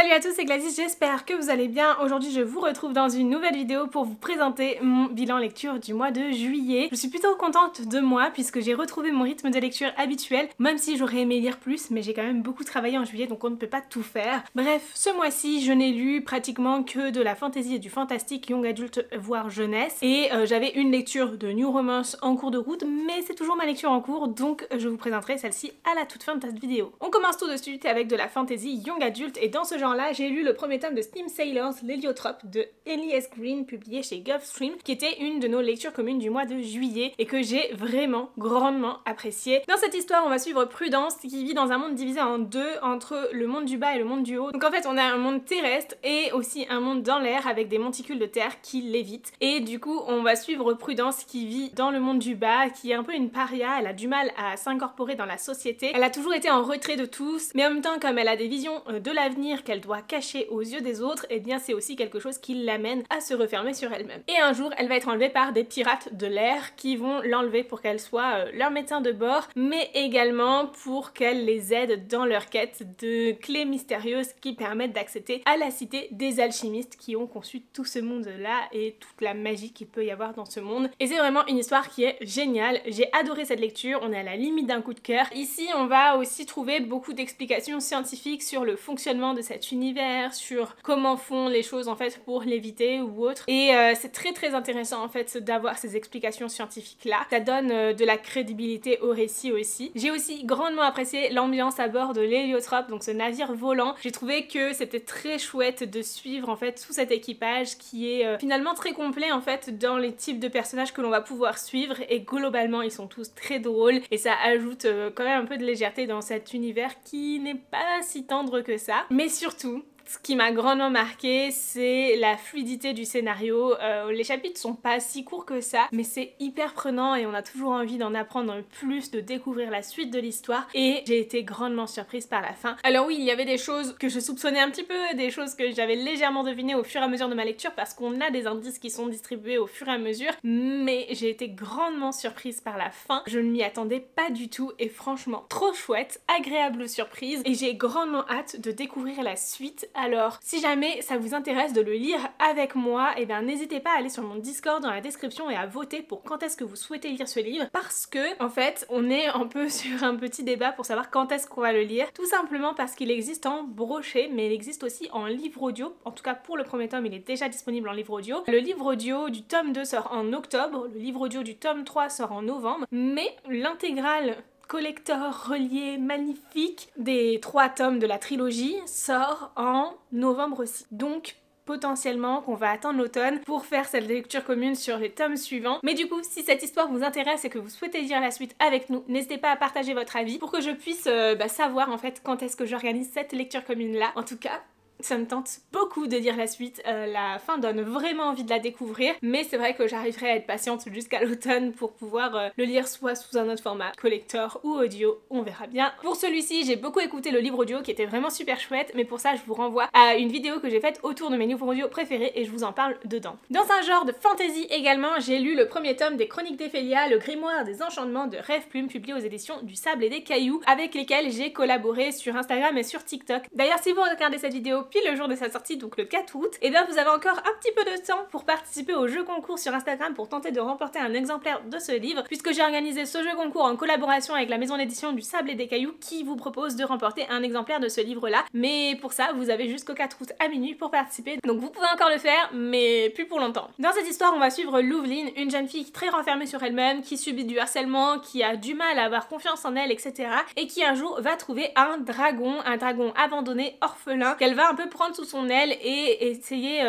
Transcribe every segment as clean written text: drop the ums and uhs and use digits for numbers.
Salut à tous, c'est Gladys, j'espère que vous allez bien. Aujourd'hui je vous retrouve dans une nouvelle vidéo pour vous présenter mon bilan lecture du mois de juillet. Je suis plutôt contente de moi puisque j'ai retrouvé mon rythme de lecture habituel, même si j'aurais aimé lire plus, mais j'ai quand même beaucoup travaillé en juillet donc on ne peut pas tout faire. Bref, ce mois-ci je n'ai lu pratiquement que de la fantasy et du fantastique young adulte voire jeunesse, et j'avais une lecture de new romance en cours de route, mais c'est toujours ma lecture en cours donc je vous présenterai celle-ci à la toute fin de cette vidéo. On commence tout de suite avec de la fantasy young adulte, et dans ce genre-là, j'ai lu le premier tome de Steam Sailors, l'héliotrope de Ellie S. Green, publié chez Gulfstream, qui était une de nos lectures communes du mois de juillet et que j'ai vraiment grandement apprécié. Dans cette histoire, on va suivre Prudence qui vit dans un monde divisé en deux entre le monde du bas et le monde du haut. Donc en fait, on a un monde terrestre et aussi un monde dans l'air avec des monticules de terre qui lévitent. Et du coup, on va suivre Prudence qui vit dans le monde du bas, qui est un peu une paria, elle a du mal à s'incorporer dans la société. Elle a toujours été en retrait de tous, mais en même temps, comme elle a des visions de l'avenir qu'elle doit cacher aux yeux des autres, et bien c'est aussi quelque chose qui l'amène à se refermer sur elle-même. Et un jour, elle va être enlevée par des pirates de l'air qui vont l'enlever pour qu'elle soit leur médecin de bord, mais également pour qu'elle les aide dans leur quête de clés mystérieuses qui permettent d'accéder à la cité des alchimistes qui ont conçu tout ce monde-là et toute la magie qu'il peut y avoir dans ce monde. Et c'est vraiment une histoire qui est géniale. J'ai adoré cette lecture, on est à la limite d'un coup de cœur. Ici, on va aussi trouver beaucoup d'explications scientifiques sur le fonctionnement de cet univers, sur comment font les choses en fait pour l'éviter ou autre, et c'est très intéressant en fait d'avoir ces explications scientifiques là. Ça donne de la crédibilité au récit aussi. J'ai aussi grandement apprécié l'ambiance à bord de l'héliotrope, donc ce navire volant. J'ai trouvé que c'était très chouette de suivre en fait tout cet équipage qui est finalement très complet en fait dans les types de personnages que l'on va pouvoir suivre, et globalement ils sont tous très drôles et ça ajoute quand même un peu de légèreté dans cet univers qui n'est pas si tendre que ça. Mais surtout, ce qui m'a grandement marqué, c'est la fluidité du scénario. Les chapitres sont pas si courts que ça, mais c'est hyper prenant et on a toujours envie d'en apprendre plus, de découvrir la suite de l'histoire, et j'ai été grandement surprise par la fin. Alors oui, il y avait des choses que je soupçonnais un petit peu, des choses que j'avais légèrement devinées au fur et à mesure de ma lecture parce qu'on a des indices qui sont distribués au fur et à mesure, mais j'ai été grandement surprise par la fin. Je ne m'y attendais pas du tout et franchement, trop chouette, agréable surprise, et j'ai grandement hâte de découvrir la suite. Alors, si jamais ça vous intéresse de le lire avec moi, et bien n'hésitez pas à aller sur mon Discord dans la description et à voter pour quand est-ce que vous souhaitez lire ce livre, parce que, en fait, on est un peu sur un petit débat pour savoir quand est-ce qu'on va le lire, tout simplement parce qu'il existe en broché, mais il existe aussi en livre audio. En tout cas, pour le premier tome, il est déjà disponible en livre audio. Le livre audio du tome 2 sort en octobre, le livre audio du tome 3 sort en novembre, mais l'intégrale collector relié magnifique des 3 tomes de la trilogie sort en novembre aussi. Donc potentiellement qu'on va attendre l'automne pour faire cette lecture commune sur les tomes suivants. Mais du coup, si cette histoire vous intéresse et que vous souhaitez lire la suite avec nous, n'hésitez pas à partager votre avis pour que je puisse savoir en fait quand est-ce que j'organise cette lecture commune là. En tout cas, ça me tente beaucoup de lire la suite, la fin donne vraiment envie de la découvrir, mais c'est vrai que j'arriverai à être patiente jusqu'à l'automne pour pouvoir le lire soit sous un autre format, collector ou audio, on verra bien. Pour celui-ci, j'ai beaucoup écouté le livre audio qui était vraiment super chouette, mais pour ça je vous renvoie à une vidéo que j'ai faite autour de mes livres audio préférés et je vous en parle dedans. Dans un genre de fantasy également, j'ai lu le premier tome des Chroniques d'Ephélia, le grimoire des enchantements de Rêve Plume, publié aux éditions du Sable et des Cailloux, avec lesquels j'ai collaboré sur Instagram et sur TikTok. D'ailleurs, si vous regardez cette vidéo pile le jour de sa sortie, donc le 4 août, et bien vous avez encore un petit peu de temps pour participer au jeu concours sur Instagram pour tenter de remporter un exemplaire de ce livre, puisque j'ai organisé ce jeu concours en collaboration avec la maison d'édition du Sable et des Cailloux qui vous propose de remporter un exemplaire de ce livre-là. Mais pour ça, vous avez jusqu'au 4 août à minuit pour participer, donc vous pouvez encore le faire, mais plus pour longtemps. Dans cette histoire, on va suivre Louveline, une jeune fille très renfermée sur elle-même, qui subit du harcèlement, qui a du mal à avoir confiance en elle, etc. et qui un jour va trouver un dragon abandonné, orphelin, qu'elle va un peu prendre sous son aile et essayer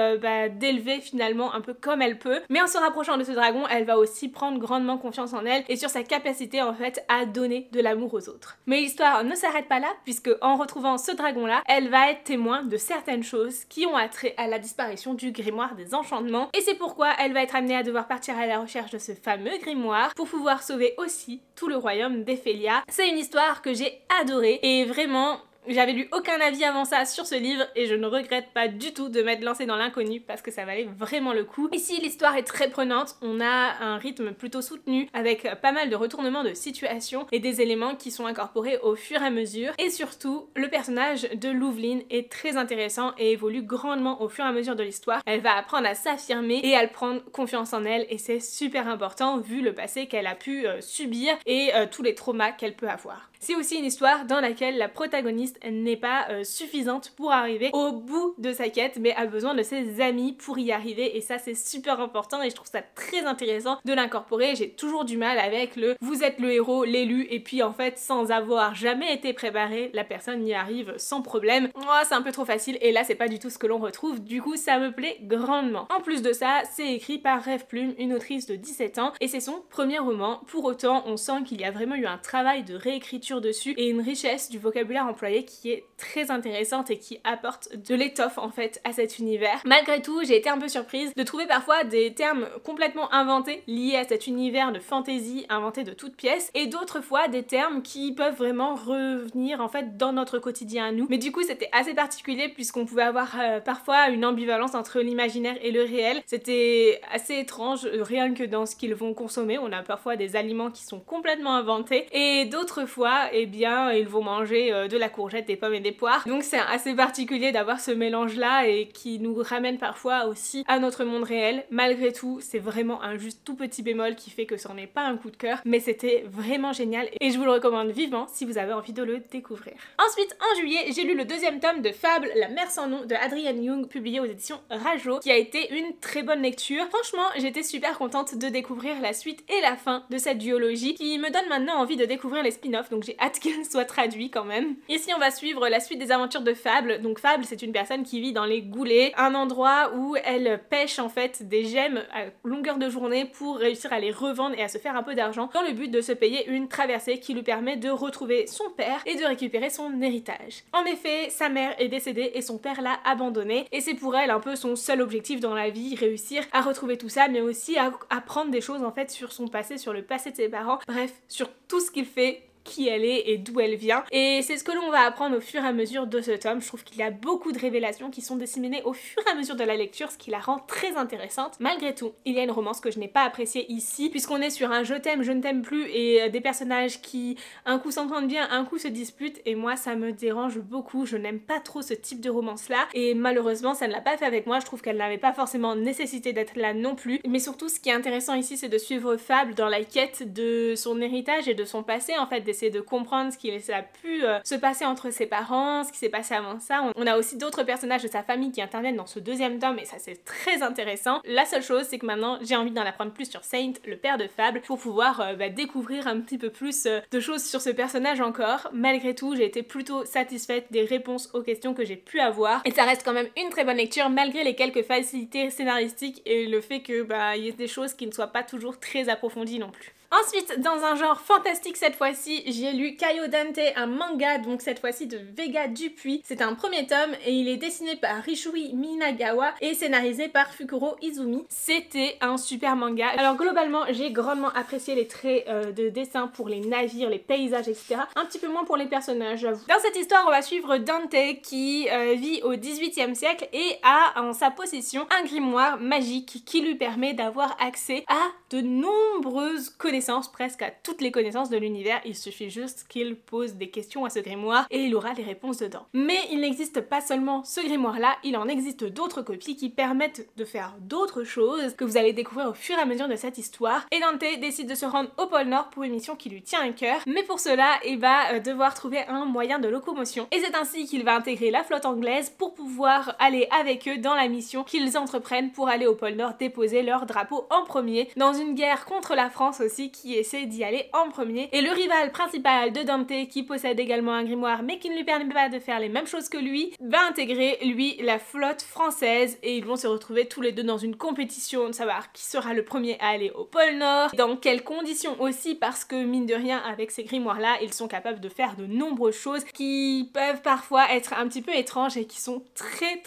d'élever finalement un peu comme elle peut. Mais en se rapprochant de ce dragon, elle va aussi prendre grandement confiance en elle et sur sa capacité en fait à donner de l'amour aux autres. Mais l'histoire ne s'arrête pas là, puisque en retrouvant ce dragon là, elle va être témoin de certaines choses qui ont attrait à la disparition du grimoire des enchantements, et c'est pourquoi elle va être amenée à devoir partir à la recherche de ce fameux grimoire pour pouvoir sauver aussi tout le royaume d'Ephélia. C'est une histoire que j'ai adorée et vraiment J'avais lu aucun avis avant ça sur ce livre et je ne regrette pas du tout de m'être lancée dans l'inconnu parce que ça valait vraiment le coup. Ici l'histoire est très prenante, on a un rythme plutôt soutenu avec pas mal de retournements de situation et des éléments qui sont incorporés au fur et à mesure, et surtout le personnage de Loveline est très intéressant et évolue grandement au fur et à mesure de l'histoire. Elle va apprendre à s'affirmer et à prendre confiance en elle, et c'est super important vu le passé qu'elle a pu subir et tous les traumas qu'elle peut avoir. C'est aussi une histoire dans laquelle la protagoniste n'est pas suffisante pour arriver au bout de sa quête, mais a besoin de ses amis pour y arriver, et ça c'est super important et je trouve ça très intéressant de l'incorporer. J'ai toujours du mal avec le vous êtes le héros, l'élu, et puis en fait sans avoir jamais été préparé, la personne y arrive sans problème. Moi c'est un peu trop facile et là c'est pas du tout ce que l'on retrouve, du coup ça me plaît grandement. En plus de ça, c'est écrit par Rêve Plume, une autrice de 17 ans, et c'est son premier roman. Pour autant, on sent qu'il y a vraiment eu un travail de réécriture dessus et une richesse du vocabulaire employé qui est très intéressante et qui apporte de l'étoffe en fait à cet univers. Malgré tout, j'ai été un peu surprise de trouver parfois des termes complètement inventés liés à cet univers de fantasy inventé de toutes pièces, et d'autres fois des termes qui peuvent vraiment revenir en fait dans notre quotidien à nous. Mais du coup c'était assez particulier puisqu'on pouvait avoir parfois une ambivalence entre l'imaginaire et le réel. C'était assez étrange, rien que dans ce qu'ils vont consommer. On a parfois des aliments qui sont complètement inventés et d'autres fois eh bien ils vont manger de la courgette, des pommes et des poires. Donc c'est assez particulier d'avoir ce mélange là et qui nous ramène parfois aussi à notre monde réel. Malgré tout, c'est vraiment un juste tout petit bémol qui fait que ce n'est pas un coup de cœur, mais c'était vraiment génial et je vous le recommande vivement si vous avez envie de le découvrir. Ensuite, en juillet, j'ai lu le deuxième tome de Fable, La mer sans nom de Adrienne Young, publié aux éditions Rajo, qui a été une très bonne lecture. Franchement, j'étais super contente de découvrir la suite et la fin de cette duologie qui me donne maintenant envie de découvrir les spin-offs, donc j'ai hâte qu'elle soit traduite quand même. Ici, on va suivre la suite des aventures de Fable. Donc Fable, c'est une personne qui vit dans les goulets, un endroit où elle pêche en fait des gemmes à longueur de journée pour réussir à les revendre et à se faire un peu d'argent dans le but de se payer une traversée qui lui permet de retrouver son père et de récupérer son héritage. En effet, sa mère est décédée et son père l'a abandonnée, et c'est pour elle un peu son seul objectif dans la vie, réussir à retrouver tout ça, mais aussi à apprendre des choses en fait sur son passé, sur le passé de ses parents, bref, sur tout ce qu'il fait, qui elle est et d'où elle vient, et c'est ce que l'on va apprendre au fur et à mesure de ce tome. Je trouve qu'il y a beaucoup de révélations qui sont disséminées au fur et à mesure de la lecture, ce qui la rend très intéressante. Malgré tout, il y a une romance que je n'ai pas appréciée ici, puisqu'on est sur un je t'aime, je ne t'aime plus, et des personnages qui un coup s'entendent bien, un coup se disputent, et moi ça me dérange beaucoup. Je n'aime pas trop ce type de romance là, et malheureusement ça ne l'a pas fait avec moi. Je trouve qu'elle n'avait pas forcément nécessité d'être là non plus, mais surtout ce qui est intéressant ici, c'est de suivre Fable dans la quête de son héritage et de son passé, en fait, d'essayer de comprendre ce qui a pu se passer entre ses parents, ce qui s'est passé avant ça. On a aussi d'autres personnages de sa famille qui interviennent dans ce deuxième tome, et ça c'est très intéressant. La seule chose, c'est que maintenant j'ai envie d'en apprendre plus sur Saint, le père de Fable, pour pouvoir découvrir un petit peu plus de choses sur ce personnage encore. Malgré tout, j'ai été plutôt satisfaite des réponses aux questions que j'ai pu avoir, et ça reste quand même une très bonne lecture malgré les quelques facilités scénaristiques et le fait que il y ait des choses qui ne soient pas toujours très approfondies non plus. Ensuite, dans un genre fantastique cette fois-ci, j'ai lu Kaio Dante, un manga, donc cette fois-ci de Vega Dupuis. C'est un premier tome et il est dessiné par Rishui Minagawa et scénarisé par Fukuro Izumi. C'était un super manga. Alors globalement, j'ai grandement apprécié les traits de dessin pour les navires, les paysages, etc. Un petit peu moins pour les personnages, j'avoue. Dans cette histoire, on va suivre Dante qui vit au XVIIIe siècle et a en sa possession un grimoire magique qui lui permet d'avoir accès à de nombreuses connaissances, presque à toutes les connaissances de l'univers. Il suffit juste qu'il pose des questions à ce grimoire et il aura les réponses dedans. Mais il n'existe pas seulement ce grimoire là, il en existe d'autres copies qui permettent de faire d'autres choses que vous allez découvrir au fur et à mesure de cette histoire. Et Dante décide de se rendre au pôle Nord pour une mission qui lui tient à cœur, mais pour cela il va devoir trouver un moyen de locomotion, et c'est ainsi qu'il va intégrer la flotte anglaise pour pouvoir aller avec eux dans la mission qu'ils entreprennent pour aller au pôle Nord déposer leur drapeau en premier, dans une guerre contre la France aussi qui essaie d'y aller en premier. Et le rival principal de Dante, qui possède également un grimoire mais qui ne lui permet pas de faire les mêmes choses que lui, va intégrer lui la flotte française, et ils vont se retrouver tous les deux dans une compétition de savoir qui sera le premier à aller au pôle Nord, dans quelles conditions aussi, parce que mine de rien avec ces grimoires là ils sont capables de faire de nombreuses choses qui peuvent parfois être un petit peu étranges et qui sont très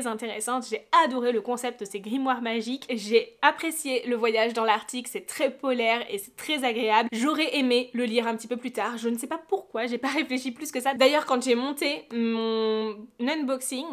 intéressantes. J'ai adoré le concept de ces grimoires magiques, j'ai apprécié le voyage dans l'Arctique, c'est très poli polaire et c'est très agréable. J'aurais aimé le lire un petit peu plus tard, je ne sais pas pourquoi, j'ai pas réfléchi plus que ça. D'ailleurs quand j'ai monté mon unboxing,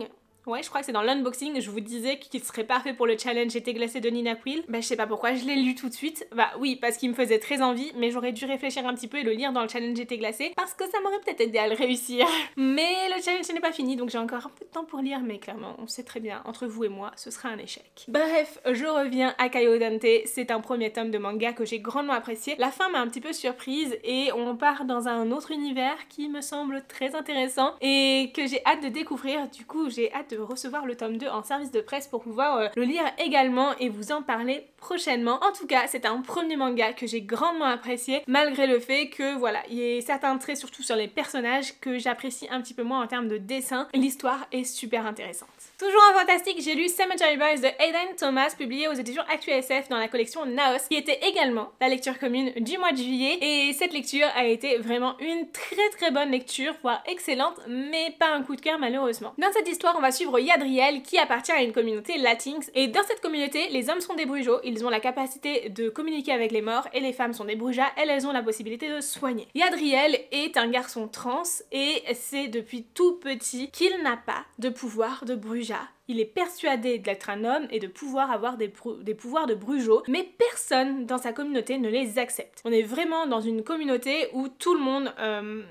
ouais, je crois que c'est dans l'unboxing, je vous disais qu'il serait parfait pour le challenge été glacé de Nina Quill. Bah je sais pas pourquoi, je l'ai lu tout de suite. Bah oui, parce qu'il me faisait très envie, mais j'aurais dû réfléchir un petit peu et le lire dans le challenge été glacé, parce que ça m'aurait peut-être aidé à le réussir. Mais le challenge n'est pas fini, donc j'ai encore un peu de temps pour lire, mais clairement, on sait très bien, entre vous et moi, ce sera un échec. Bref, je reviens à Kaio Dante, c'est un premier tome de manga que j'ai grandement apprécié. La fin m'a un petit peu surprise et on part dans un autre univers qui me semble très intéressant et que j'ai hâte de découvrir. Du coup, j'ai hâte de recevoir le tome 2 en service de presse pour pouvoir le lire également et vous en parler prochainement. En tout cas, c'est un premier manga que j'ai grandement apprécié, malgré le fait que voilà, il y a certains traits, surtout sur les personnages, que j'apprécie un petit peu moins en termes de dessin. L'histoire est super intéressante. Toujours en fantastique, j'ai lu Cemetery Boys de Aidan Thomas, publié aux éditions ActuSF dans la collection Naos, qui était également la lecture commune du mois de juillet. Et cette lecture a été vraiment une très bonne lecture, voire excellente, mais pas un coup de cœur malheureusement. Dans cette histoire, on va suivre Yadriel, qui appartient à une communauté Latinx, et dans cette communauté, les hommes sont des brujots, ils ont la capacité de communiquer avec les morts, et les femmes sont des brujas, elles ont la possibilité de soigner. Yadriel est un garçon trans, et c'est depuis tout petit qu'il n'a pas de pouvoir de bruja. Il est persuadé d'être un homme et de pouvoir avoir des pouvoirs de brujo, mais personne dans sa communauté ne les accepte. On est vraiment dans une communauté où tout le monde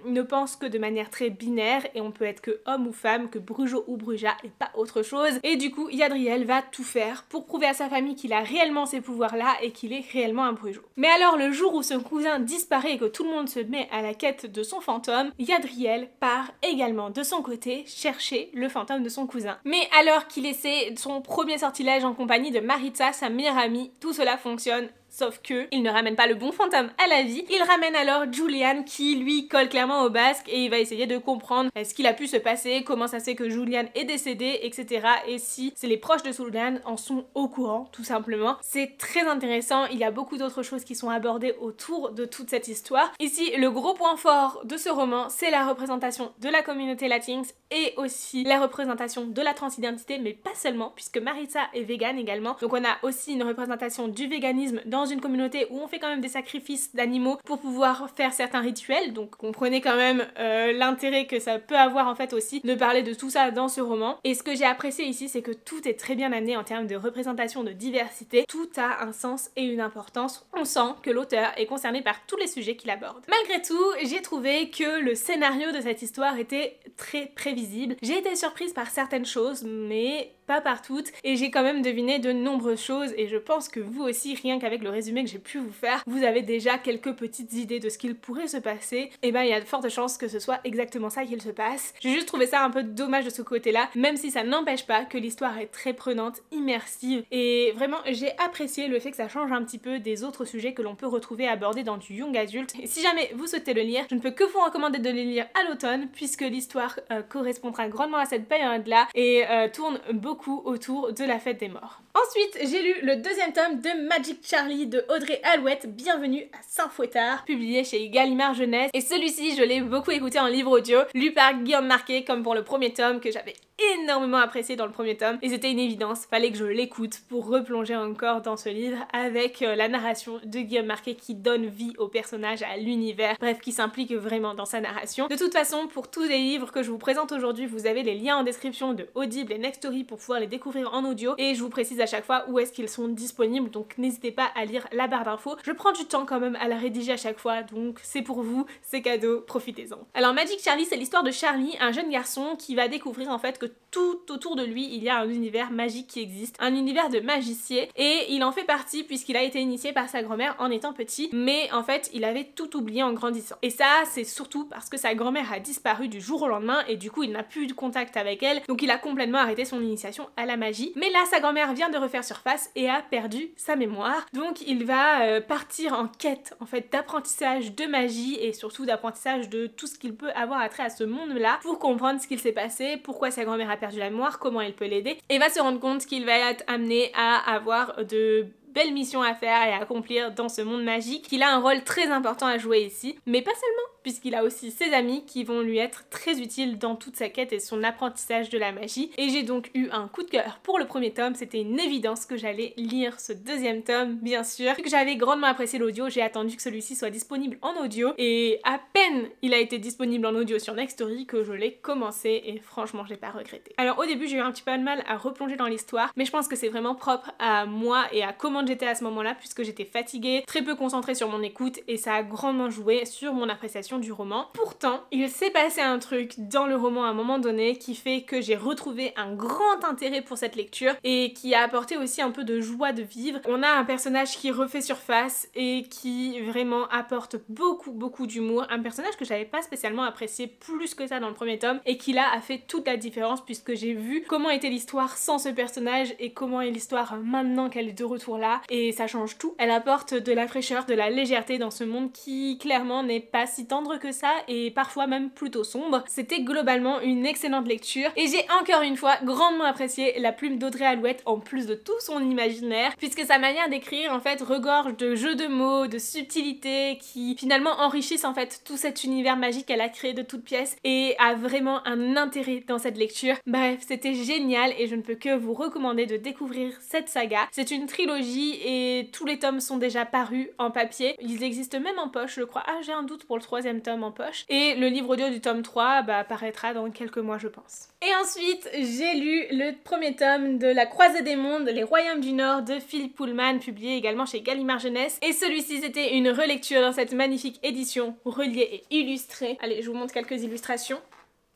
ne pense que de manière très binaire et on peut être que homme ou femme, que brujo ou bruja et pas autre chose. Et du coup, Yadriel va tout faire pour prouver à sa famille qu'il a réellement ces pouvoirs-là et qu'il est réellement un brujo. Mais alors, le jour où son cousin disparaît et que tout le monde se met à la quête de son fantôme, Yadriel part également de son côté chercher le fantôme de son cousin. Mais alors qu'il essaie son premier sortilège en compagnie de Maritza, sa meilleure amie, tout cela fonctionne. Sauf que il ne ramène pas le bon fantôme à la vie, il ramène alors Julian qui lui colle clairement au basque et il va essayer de comprendre ce qu'il a pu se passer, comment ça se fait que Julian est décédé, etc. Et si c'est les proches de Julian en sont au courant, tout simplement. C'est très intéressant, il y a beaucoup d'autres choses qui sont abordées autour de toute cette histoire. Ici, le gros point fort de ce roman, c'est la représentation de la communauté Latinx et aussi la représentation de la transidentité, mais pas seulement, puisque Maritza est végane également. Donc on a aussi une représentation du véganisme dans une communauté où on fait quand même des sacrifices d'animaux pour pouvoir faire certains rituels, donc comprenez quand même l'intérêt que ça peut avoir en fait aussi de parler de tout ça dans ce roman. Et ce que j'ai apprécié ici, c'est que tout est très bien amené en termes de représentation de diversité, tout a un sens et une importance, on sent que l'auteur est concerné par tous les sujets qu'il aborde. Malgré tout, j'ai trouvé que le scénario de cette histoire était très prévisible. J'ai été surprise par certaines choses, mais pas par toutes, et j'ai quand même deviné de nombreuses choses, et je pense que vous aussi, rien qu'avec le résumé que j'ai pu vous faire, vous avez déjà quelques petites idées de ce qu'il pourrait se passer. Et ben il y a de fortes chances que ce soit exactement ça qu'il se passe. J'ai juste trouvé ça un peu dommage de ce côté-là, même si ça n'empêche pas que l'histoire est très prenante, immersive, et vraiment j'ai apprécié le fait que ça change un petit peu des autres sujets que l'on peut retrouver abordés dans du young adulte. Et si jamais vous souhaitez le lire, je ne peux que vous recommander de le lire à l'automne, puisque l'histoire correspondra grandement à cette période-là et tourne beaucoup autour de la fête des morts. Ensuite, j'ai lu le deuxième tome de Magic Charlie de Audrey Alouette, Bienvenue à Saint-Fouettard, publié chez Gallimard Jeunesse. Et celui-ci, je l'ai beaucoup écouté en livre audio, lu par Guillaume Marquet, comme pour le premier tome que j'avais énormément apprécié dans le premier tome, et c'était une évidence, fallait que je l'écoute pour replonger encore dans ce livre avec la narration de Guillaume Marquet qui donne vie au personnage, à l'univers, bref, qui s'implique vraiment dans sa narration. De toute façon, pour tous les livres que je vous présente aujourd'hui, vous avez les liens en description de Audible et Nextory pour pouvoir les découvrir en audio, et je vous précise à chaque fois où est-ce qu'ils sont disponibles, donc n'hésitez pas à lire la barre d'infos. Je prends du temps quand même à la rédiger à chaque fois, donc c'est pour vous, c'est cadeau, profitez-en. Alors Magic Charlie, c'est l'histoire de Charlie, un jeune garçon qui va découvrir en fait que tout autour de lui, il y a un univers magique qui existe, un univers de magiciers, et il en fait partie puisqu'il a été initié par sa grand-mère en étant petit, mais en fait il avait tout oublié en grandissant. Et ça, c'est surtout parce que sa grand-mère a disparu du jour au lendemain et du coup il n'a plus de contact avec elle, donc il a complètement arrêté son initiation à la magie. Mais là, sa grand-mère vient de refaire surface et a perdu sa mémoire, donc il va partir en quête en fait d'apprentissage de magie et surtout d'apprentissage de tout ce qu'il peut avoir attrait à ce monde-là pour comprendre ce qu'il s'est passé, pourquoi sa grand-mère a perdu la mémoire, comment elle peut l'aider, et va se rendre compte qu'il va être amené à avoir de belles missions à faire et à accomplir dans ce monde magique, qu'il a un rôle très important à jouer ici, mais pas seulement. puisqu'il a aussi ses amis qui vont lui être très utiles dans toute sa quête et son apprentissage de la magie. Et j'ai donc eu un coup de cœur pour le premier tome, c'était une évidence que j'allais lire ce deuxième tome, bien sûr. Vu que j'avais grandement apprécié l'audio, j'ai attendu que celui-ci soit disponible en audio, et à peine il a été disponible en audio sur Nextory que je l'ai commencé, et franchement j'ai pas regretté. Alors au début j'ai eu un petit peu de mal à replonger dans l'histoire, mais je pense que c'est vraiment propre à moi et à comment j'étais à ce moment-là, puisque j'étais fatiguée, très peu concentrée sur mon écoute, et ça a grandement joué sur mon appréciation du roman. Pourtant, il s'est passé un truc dans le roman à un moment donné qui fait que j'ai retrouvé un grand intérêt pour cette lecture et qui a apporté aussi un peu de joie de vivre. On a un personnage qui refait surface et qui vraiment apporte beaucoup d'humour, un personnage que j'avais pas spécialement apprécié plus que ça dans le premier tome et qui là a fait toute la différence, puisque j'ai vu comment était l'histoire sans ce personnage et comment est l'histoire maintenant qu'elle est de retour là, et ça change tout. Elle apporte de la fraîcheur, de la légèreté dans ce monde qui clairement n'est pas si tendre que ça et parfois même plutôt sombre. C'était globalement une excellente lecture et j'ai encore une fois grandement apprécié la plume d'Audrey Alouette en plus de tout son imaginaire, puisque sa manière d'écrire en fait regorge de jeux de mots, de subtilités qui finalement enrichissent en fait tout cet univers magique qu'elle a créé de toutes pièces et a vraiment un intérêt dans cette lecture. Bref, c'était génial et je ne peux que vous recommander de découvrir cette saga. C'est une trilogie et tous les tomes sont déjà parus en papier. Ils existent même en poche, je crois. Ah, j'ai un doute pour le troisième tome en poche. Et le livre audio du tome 3 apparaîtra dans quelques mois, je pense. Et ensuite, j'ai lu le premier tome de La Croisée des Mondes, Les Royaumes du Nord de Philippe Pullman, publié également chez Gallimard Jeunesse. Et celui-ci, c'était une relecture dans cette magnifique édition reliée et illustrée. Allez, je vous montre quelques illustrations.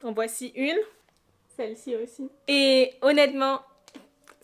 En voici une. Celle-ci aussi. Et honnêtement,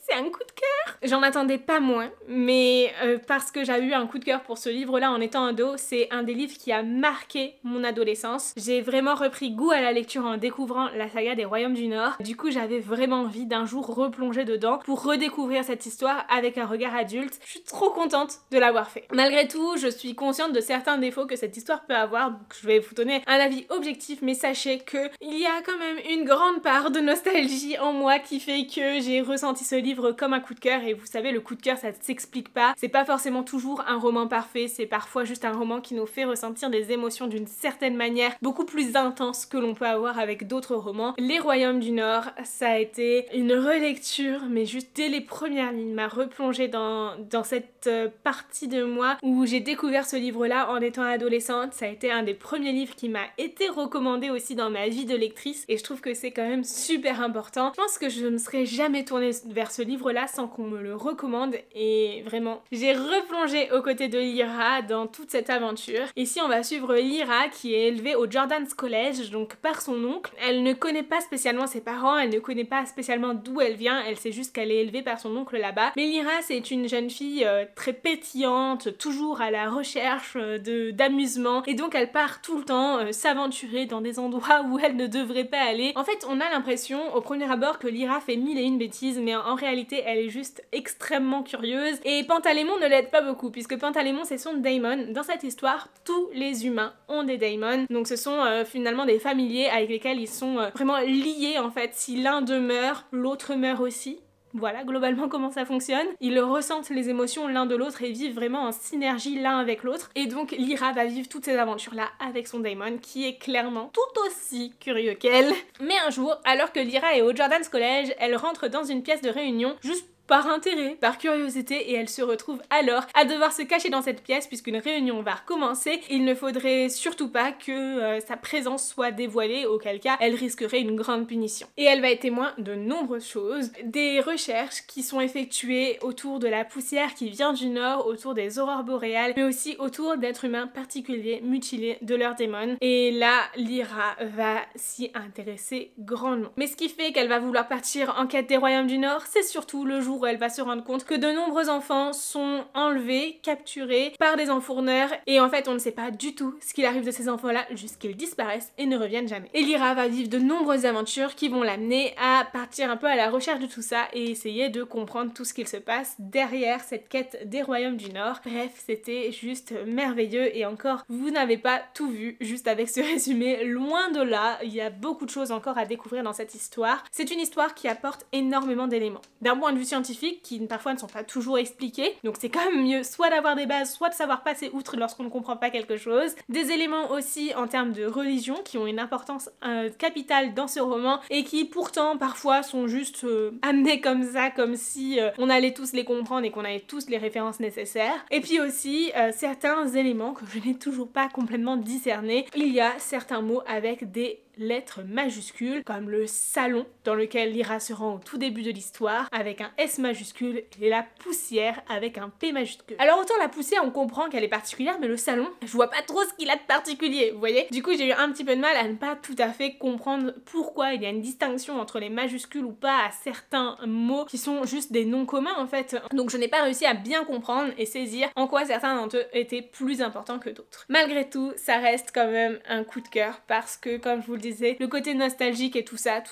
c'est un coup de cœur. J'en attendais pas moins, mais parce que j'ai eu un coup de cœur pour ce livre-là en étant ado, c'est un des livres qui a marqué mon adolescence. J'ai vraiment repris goût à la lecture en découvrant la saga des Royaumes du Nord. Du coup, j'avais vraiment envie d'un jour replonger dedans pour redécouvrir cette histoire avec un regard adulte. Je suis trop contente de l'avoir fait. Malgré tout, je suis consciente de certains défauts que cette histoire peut avoir, donc je vais vous donner un avis objectif, mais sachez que il y a quand même une grande part de nostalgie en moi qui fait que j'ai ressenti ce livre comme un coup de cœur. Et vous savez, le coup de cœur ça ne s'explique pas, c'est pas forcément toujours un roman parfait, c'est parfois juste un roman qui nous fait ressentir des émotions d'une certaine manière beaucoup plus intense que l'on peut avoir avec d'autres romans. Les Royaumes du Nord, ça a été une relecture, mais juste dès les premières lignes, m'a replongée dans cette partie de moi où j'ai découvert ce livre-là en étant adolescente. Ça a été un des premiers livres qui m'a été recommandé aussi dans ma vie de lectrice, et je trouve que c'est quand même super important. Je pense que je ne me serais jamais tournée vers ce livre-là sans qu'on me le recommande, et vraiment j'ai replongé aux côtés de Lyra dans toute cette aventure. Ici on va suivre Lyra qui est élevée au Jordan's College, donc par son oncle. Elle ne connaît pas spécialement ses parents, elle ne connaît pas spécialement d'où elle vient, elle sait juste qu'elle est élevée par son oncle là-bas. Mais Lyra c'est une jeune fille très pétillante, toujours à la recherche d'amusement, et donc elle part tout le temps s'aventurer dans des endroits où elle ne devrait pas aller. En fait on a l'impression au premier abord que Lyra fait mille et une bêtises, mais en réalité elle est juste extrêmement curieuse, et Pantaleimon ne l'aide pas beaucoup, puisque Pantaleimon c'est son daimon. Dans cette histoire, tous les humains ont des daimons, donc ce sont finalement des familiers avec lesquels ils sont vraiment liés en fait. Si l'un d'eux meurt, l'autre meurt aussi. Voilà globalement comment ça fonctionne. Ils ressentent les émotions l'un de l'autre et vivent vraiment en synergie l'un avec l'autre. Et donc Lyra va vivre toutes ces aventures là avec son daimon qui est clairement tout aussi curieux qu'elle. Mais un jour, alors que Lyra est au Jordan's College, elle rentre dans une pièce de réunion juste par intérêt, par curiosité, et elle se retrouve alors à devoir se cacher dans cette pièce puisqu'une réunion va recommencer. Il ne faudrait surtout pas que sa présence soit dévoilée, auquel cas elle risquerait une grande punition. Et elle va être témoin de nombreuses choses, des recherches qui sont effectuées autour de la poussière qui vient du nord, autour des aurores boréales, mais aussi autour d'êtres humains particuliers mutilés de leurs démons. Et là, Lyra va s'y intéresser grandement. Mais ce qui fait qu'elle va vouloir partir en quête des Royaumes du Nord, c'est surtout le jour où elle va se rendre compte que de nombreux enfants sont enlevés, capturés par des enfourneurs, et en fait on ne sait pas du tout ce qu'il arrive de ces enfants-là jusqu'ils disparaissent et ne reviennent jamais. Et Lyra va vivre de nombreuses aventures qui vont l'amener à partir un peu à la recherche de tout ça et essayer de comprendre tout ce qu'il se passe derrière cette quête des Royaumes du Nord. Bref, c'était juste merveilleux, et encore, vous n'avez pas tout vu juste avec ce résumé, loin de là, il y a beaucoup de choses encore à découvrir dans cette histoire. C'est une histoire qui apporte énormément d'éléments. D'un point de vue scientifique, scientifiques qui parfois ne sont pas toujours expliqués, donc c'est quand même mieux soit d'avoir des bases, soit de savoir passer outre lorsqu'on ne comprend pas quelque chose. Des éléments aussi en termes de religion qui ont une importance capitale dans ce roman et qui pourtant parfois sont juste amenés comme ça, comme si on allait tous les comprendre et qu'on avait tous les références nécessaires. Et puis aussi certains éléments que je n'ai toujours pas complètement discernés. Il y a certains mots avec des lettres majuscules, comme le salon dans lequel Lyra se rend au tout début de l'histoire avec un S majuscule et la poussière avec un P majuscule. Alors autant la poussière on comprend qu'elle est particulière, mais le salon, je vois pas trop ce qu'il a de particulier, vous voyez. Du coup j'ai eu un petit peu de mal à ne pas tout à fait comprendre pourquoi il y a une distinction entre les majuscules ou pas à certains mots qui sont juste des noms communs en fait. Donc je n'ai pas réussi à bien comprendre et saisir en quoi certains d'entre eux étaient plus importants que d'autres. Malgré tout, ça reste quand même un coup de cœur parce que comme je vous le disais, le côté nostalgique et tout ça,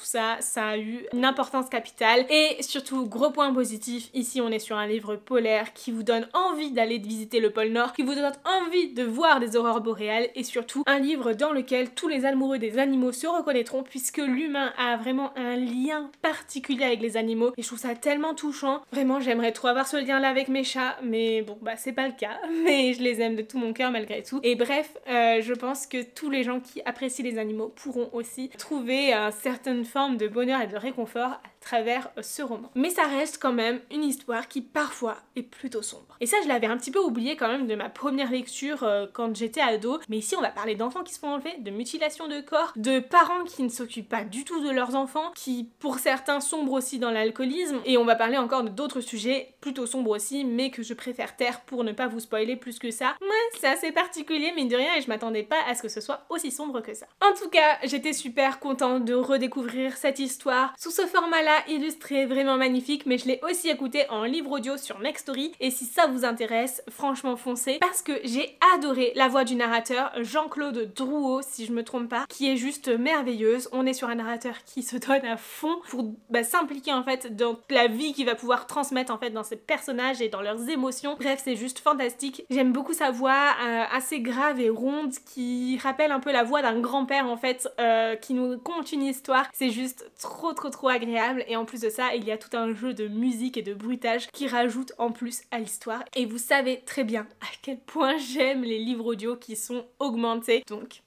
ça a eu une importance capitale. Et surtout, gros point positif, ici on est sur un livre polaire qui vous donne envie d'aller visiter le pôle Nord, qui vous donne envie de voir des aurores boréales et surtout un livre dans lequel tous les amoureux des animaux se reconnaîtront puisque l'humain a vraiment un lien particulier avec les animaux et je trouve ça tellement touchant. Vraiment, j'aimerais trop avoir ce lien-là avec mes chats, mais bon, bah c'est pas le cas, mais je les aime de tout mon cœur malgré tout. Et bref, je pense que tous les gens qui apprécient les animaux pourront aussi trouver une certaine forme de bonheur et de réconfort à travers ce roman. Mais ça reste quand même une histoire qui parfois est plutôt sombre. Et ça je l'avais un petit peu oublié quand même de ma première lecture quand j'étais ado, mais ici on va parler d'enfants qui se font enlever, de mutilation de corps, de parents qui ne s'occupent pas du tout de leurs enfants, qui pour certains sombrent aussi dans l'alcoolisme, et on va parler encore d'autres sujets plutôt sombres aussi, mais que je préfère taire pour ne pas vous spoiler plus que ça. Ouais, c'est assez particulier mine de rien et je m'attendais pas à ce que ce soit aussi sombre que ça. En tout cas, j'étais super contente de redécouvrir cette histoire sous ce format-là illustré, vraiment magnifique, mais je l'ai aussi écouté en livre audio sur Nextory et si ça vous intéresse, franchement foncez parce que j'ai adoré la voix du narrateur, Jean-Claude Drouot si je me trompe pas, qui est juste merveilleuse. On est sur un narrateur qui se donne à fond pour s'impliquer en fait dans la vie qu'il va pouvoir transmettre en fait dans ses personnages et dans leurs émotions. Bref, c'est juste fantastique. J'aime beaucoup sa voix assez grave et ronde qui rappelle un peu la voix d'un grand-père en fait qui nous conte une histoire. C'est juste trop agréable et en plus de ça il y a tout un jeu de musique et de bruitage qui rajoute en plus à l'histoire et vous savez très bien à quel point j'aime les livres audio qui sont augmentés, donc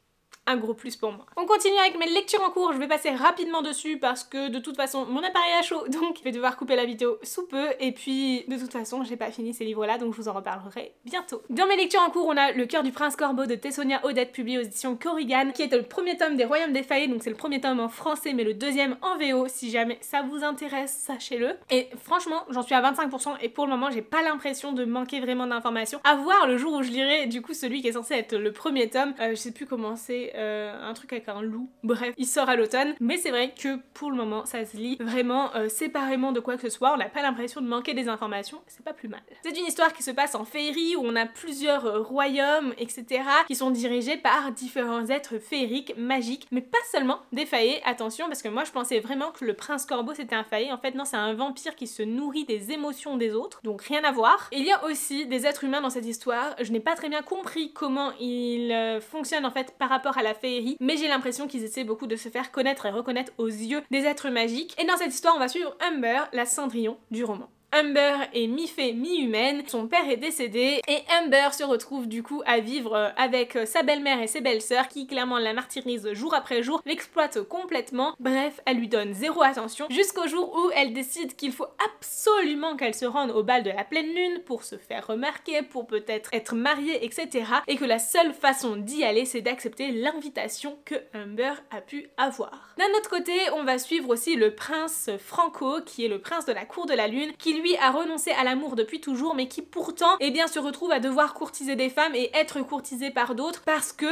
un gros plus pour moi. On continue avec mes lectures en cours, je vais passer rapidement dessus parce que de toute façon mon appareil est à chaud donc je vais devoir couper la vidéo sous peu et puis de toute façon j'ai pas fini ces livres là donc je vous en reparlerai bientôt. Dans mes lectures en cours on a Le cœur du prince corbeau de Tessonia Odette publié aux éditions Korrigan qui est le premier tome des Royaumes défaillés, donc c'est le premier tome en français mais le deuxième en VO si jamais ça vous intéresse, sachez-le. Et franchement j'en suis à 25% et pour le moment j'ai pas l'impression de manquer vraiment d'informations. À voir le jour où je lirai du coup celui qui est censé être le premier tome, je sais plus comment c'est. Un truc avec un loup, bref, il sort à l'automne, mais c'est vrai que pour le moment ça se lit vraiment séparément de quoi que ce soit, on n'a pas l'impression de manquer des informations, c'est pas plus mal. C'est une histoire qui se passe en féerie où on a plusieurs royaumes, etc. qui sont dirigés par différents êtres féeriques, magiques, mais pas seulement des faillés, attention, parce que moi je pensais vraiment que le prince corbeau c'était un faillé, en fait non, c'est un vampire qui se nourrit des émotions des autres, donc rien à voir. Il y a aussi des êtres humains dans cette histoire, je n'ai pas très bien compris comment ils fonctionnent en fait par rapport à la féerie, mais j'ai l'impression qu'ils essaient beaucoup de se faire connaître et reconnaître aux yeux des êtres magiques. Et dans cette histoire, on va suivre Humber, la Cendrillon du roman. Humber est mi-fée, mi-humaine, son père est décédé et Humber se retrouve du coup à vivre avec sa belle-mère et ses belles-sœurs qui clairement la martyrisent jour après jour, l'exploitent complètement, bref, elle lui donne zéro attention jusqu'au jour où elle décide qu'il faut absolument qu'elle se rende au bal de la pleine lune pour se faire remarquer, pour peut-être être mariée, etc. et que la seule façon d'y aller c'est d'accepter l'invitation que Humber a pu avoir. D'un autre côté, on va suivre aussi le prince Franco qui est le prince de la cour de la lune qui lui a renoncé à l'amour depuis toujours mais qui pourtant eh bien se retrouve à devoir courtiser des femmes et être courtisé par d'autres parce que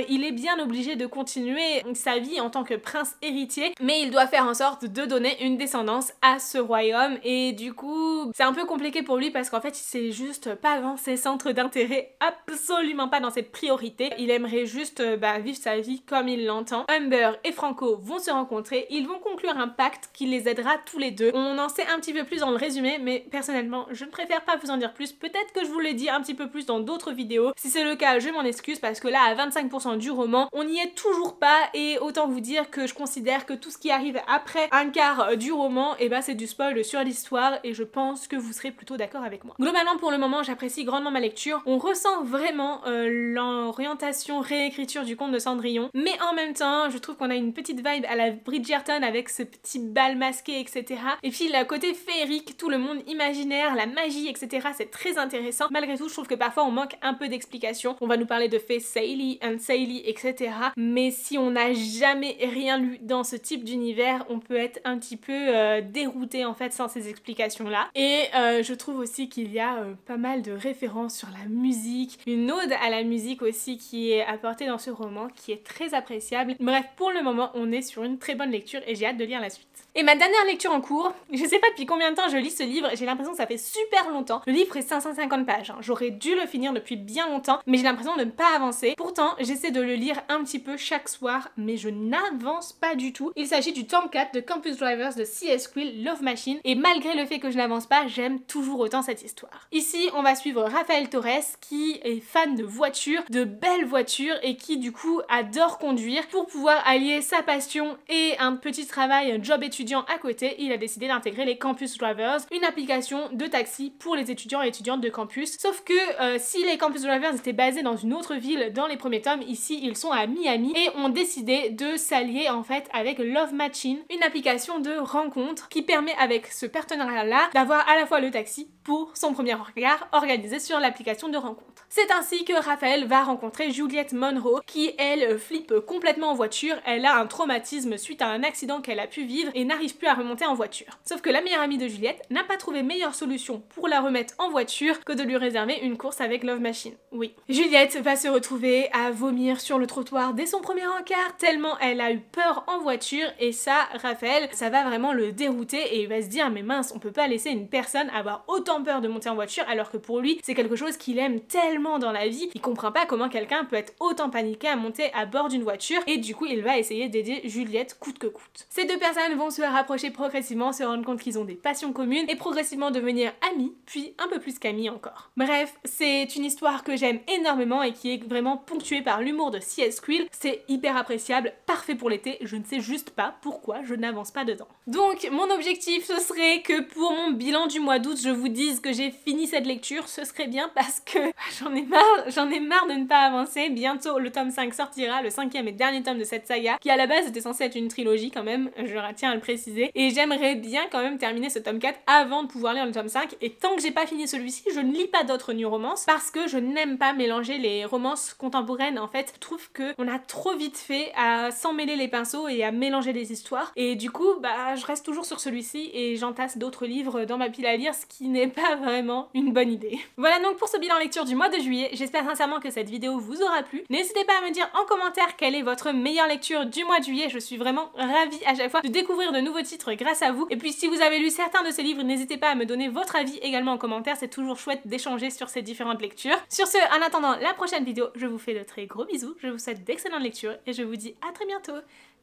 il est bien obligé de continuer sa vie en tant que prince héritier, mais il doit faire en sorte de donner une descendance à ce royaume et du coup c'est un peu compliqué pour lui parce qu'en fait il sait juste pas dans ses centres d'intérêt, absolument pas dans ses priorités, il aimerait juste vivre sa vie comme il l'entend. Humber et Franco vont se rencontrer, ils vont conclure un pacte qui les aidera tous les deux. On en sait un petit peu plus dans le résumé, mais personnellement je ne préfère pas vous en dire plus. Peut-être que je vous l'ai dit un petit peu plus dans d'autres vidéos. Si c'est le cas, je m'en excuse parce que là à 25% du roman, on n'y est toujours pas et autant vous dire que je considère que tout ce qui arrive après un quart du roman, et c'est du spoil sur l'histoire et je pense que vous serez plutôt d'accord avec moi. Globalement pour le moment, j'apprécie grandement ma lecture. On ressent vraiment l'orientation réécriture du conte de Cendrillon, mais en même temps, je trouve qu'on a une petite vibe à la Bridgerton avec ce petit bal masqué, etc. Et puis le côté féerique, tout le monde imaginaire, la magie, etc. C'est très intéressant. Malgré tout, je trouve que parfois on manque un peu d'explications. On va nous parler de fées Sailly, Unsailly, etc. Mais si on n'a jamais rien lu dans ce type d'univers, on peut être un petit peu dérouté en fait sans ces explications-là. Et je trouve aussi qu'il y a pas mal de références sur la musique, une ode à la musique aussi qui est apportée dans ce roman, qui est très appréciable. Bref, pour le moment, on est sur une très bonne lecture et j'ai hâte de lire la suite. Et ma dernière lecture en cours, je sais pas depuis combien de temps je lis ce livre, j'ai l'impression que ça fait super longtemps. Le livre est 550 pages, hein. J'aurais dû le finir depuis bien longtemps, mais j'ai l'impression de ne pas avancer. Pourtant, j'essaie de le lire un petit peu chaque soir, mais je n'avance pas du tout. Il s'agit du tome 4 de Campus Drivers de C.S. Quill, Love Machine, et malgré le fait que je n'avance pas, j'aime toujours autant cette histoire. Ici, on va suivre Raphaël Torres, qui est fan de voitures, de belles voitures, et qui du coup adore conduire. Pour pouvoir allier sa passion et un petit travail, un job étudiant à côté, il a décidé d'intégrer les Campus Drivers, une application de taxi pour les étudiants et étudiantes de campus. Sauf que si les Campus Drivers étaient basés dans une autre ville dans les premiers tomes, ici ils sont à Miami et ont décidé de s'allier en fait avec Love Machine, une application de rencontre qui permet avec ce partenariat-là d'avoir à la fois le taxi pour son premier regard organisé sur l'application de rencontre. C'est ainsi que Raphaël va rencontrer Juliette Monroe qui elle flippe complètement en voiture, elle a un traumatisme suite à un accident qu'elle a pu vivre et n'arrive plus à remonter en voiture. Sauf que la meilleure amie de Juliette n'a pas trouvé meilleure solution pour la remettre en voiture que de lui réserver une course avec Love Machine. Oui. Juliette va se retrouver à vomir sur le trottoir dès son premier encart tellement elle a eu peur en voiture et ça, Raphaël, ça va vraiment le dérouter et il va se dire mais mince, on peut pas laisser une personne avoir autant peur de monter en voiture alors que pour lui, c'est quelque chose qu'il aime tellement dans la vie, il comprend pas comment quelqu'un peut être autant paniqué à monter à bord d'une voiture et du coup il va essayer d'aider Juliette coûte que coûte. Ces deux personnes vont se rapprocher progressivement, se rendre compte qu'ils ont des passions communes et progressivement devenir amis, puis un peu plus qu'amis encore. Bref, c'est une histoire que j'aime énormément et qui est vraiment ponctuée par l'humour de C.S. Quill. C'est hyper appréciable, parfait pour l'été, je ne sais juste pas pourquoi je n'avance pas dedans. Donc mon objectif ce serait que pour mon bilan du mois d'août je vous dise que j'ai fini cette lecture, ce serait bien parce que j'en ai marre de ne pas avancer. Bientôt le tome 5 sortira, le 5e et dernier tome de cette saga qui à la base était censé être une trilogie quand même, je tiens à le préciser, et j'aimerais bien quand même terminer ce tome 4 avant de pouvoir lire le tome 5 et tant que j'ai pas fini celui-ci, je ne lis pas d'autres new romances parce que je n'aime pas mélanger les romances contemporaines. En fait, je trouve que on a trop vite fait à s'en mêler les pinceaux et à mélanger les histoires et du coup je reste toujours sur celui-ci et j'entasse d'autres livres dans ma pile à lire, ce qui n'est pas vraiment une bonne idée. Voilà donc pour ce bilan lecture du mois de juillet, j'espère sincèrement que cette vidéo vous aura plu. N'hésitez pas à me dire en commentaire quelle est votre meilleure lecture du mois de juillet, je suis vraiment ravie à chaque fois de découvrir de nouveaux titres grâce à vous. Et puis si vous avez lu certains de ces livres, n'hésitez pas à me donner votre avis également en commentaire, c'est toujours chouette d'échanger sur ces différentes lectures. Sur ce, en attendant la prochaine vidéo, je vous fais de très gros bisous, je vous souhaite d'excellentes lectures et je vous dis à très bientôt.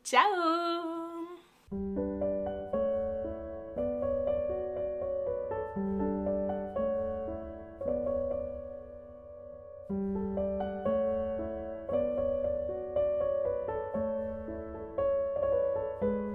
Ciao!